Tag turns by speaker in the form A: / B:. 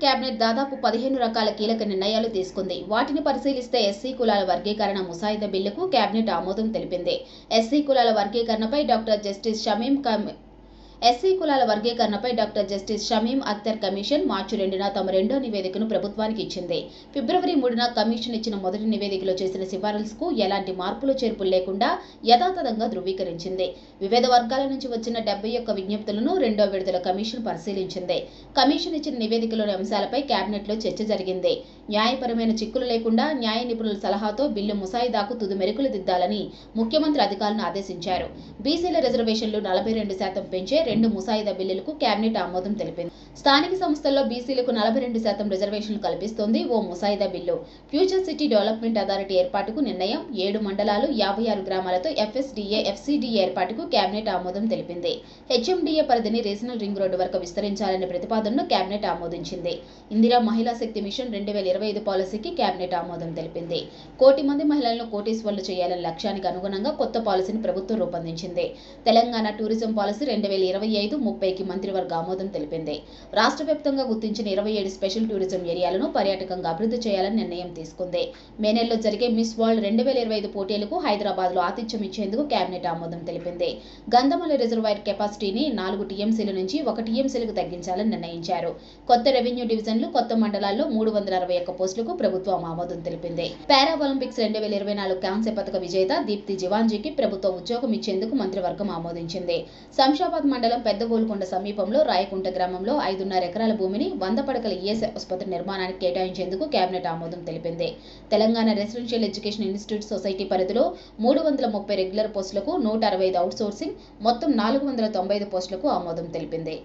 A: Cabinet దాదాపు 15 రకాల కీలక నిర్ణయాలు తీసుకుంది. వాటిని పరిశీలిస్తే ఎస్సీ కులాల వర్గీకరణ ముసాయిదా బిల్లుకు కేబినెట్ ఆమోదం తెలిపింది. ఎస్సీ కులాల వర్గీకరణపై doctor justice Shameem Akhtar commission మార్చి 2న తమ రెండో నివేదికను ప్రభుత్వానికి ఇచ్చింది. ఫిబ్రవరి 3న కమిషన్ ఇచ్చిన మొదటి నివేదికలో చేసిన సిఫారసులకు ఎలాంటి మార్పులు చేర్పులు లేకుండా యథాతథంగా ధృవీకరించింది. వివిధ వర్గాల నుంచి వచ్చిన 71 విజ్ఞప్తులను రెండో విడతల కమిషన్ పరిశీలించింది. కమిషన్ ఇచ్చిన నివేదికలోని అంశాలపై కేబినెట్లో చర్చ జరిగింది. న్యాయపరమైన చిక్కులు లేకుండా న్యాయ నిపుణుల సలహాతో బిల్లు ముసాయిదాకు తుది మెరుగులు దిద్దాలని ముఖ్యమంత్రి అధికారులను ఆదేశించారు. బీసీల రిజర్వేషన్లు 42% పెంచే 2 ముసాయిదా బిల్లులకు కేబినెట్ ఆమోదం తెలిపింది. స్థానిక సంస్థల్లో బీసీలకు 42% రిజర్వేషన్లు కల్పిస్తోంది ఓ ముసాయిదా bill. Future city development authority ఏర్పాటుకు నిర్ణయం. 7 మండలాలు 56 గ్రామాలతో ఎఫ్సీడీఏ ఏర్పాటుకు కేబినెట్ ఆమోదం తెలిపింది. హెచ్ఎండీఏ పరిధిని రీజనల్ రింగ్ రోడ్డు వరకు విస్తరించాలనే ప్రతిపాదనను కేబినెట్ ఆమోదించింది. ఇందిరా మహిళా శక్తి మిషన్ 2025 పాలసీకి కేబినెట్ ఆమోదం తెలిపింది. 1 కోటి మంది మహిళలను కోటీశ్వర్లు చేయాలనే లక్ష్యానికి అనుగుణంగా కొత్త పాలసీని ప్రభుత్వం రూపొందించింది. తెలంగాణ టూరిజం పాలసీ 2025-30కి మంత్రివర్గ ఆమోదం తెలిపింది. రాష్ట్ర వ్యాప్తంగా గుర్తించిన 27 స్పెషల్ టూరిజం ఏరియాలను పర్యాటకంగా అభివృద్ధి చేయాలని నిర్ణయం తీసుకుంది. మే నెలలో జరిగే మిస్ వరల్డ్ 2025 పోటీలకు హైదరాబాద్లో ఆతిథ్యం ఇచ్చేందుకు కేబినెట్ ఆమోదం తెలిపింది. గంధమల రిజర్వాయర్ కెపాసిటీని 4 టీఎంసీల నుంచి 1 టీఎంసీలకు తగ్గించాలని నిర్ణయించారు. కొత్త రెవెన్యూ డివిజన్లు, కొత్త మండలాల్లో 361 పోస్టులకు ప్రభుత్వం ఆమోదం తెలిపింది. పారా ఒలింపిక్స్ 2024 కాంస్య పథక విజేత దీప్తి జివాంజీకి ప్రభుత్వ ఉద్యోగం ఇచ్చేందుకు మంత్రివర్గం ఆమోదించింది. శంషాబాద్ మండలం పెద్ద గోల్కొండ సమీపంలో రాయకుంట గ్రామంలో 5.5 ఎకరాల భూమిని 100 పడకల ఈఎస్ఐ ఆసుపత్రి నిర్మాణానికి కేటాయించేందుకు కేబినెట్ ఆమోదం తెలిపింది. Telangana residential education institute society పరిధిలో 330 రెగ్యులర్ పోస్టులకు 165 అవుట్ సోర్సింగ్, మొత్తం 495 పోస్టులకు ఆమోదం తెలిపింది.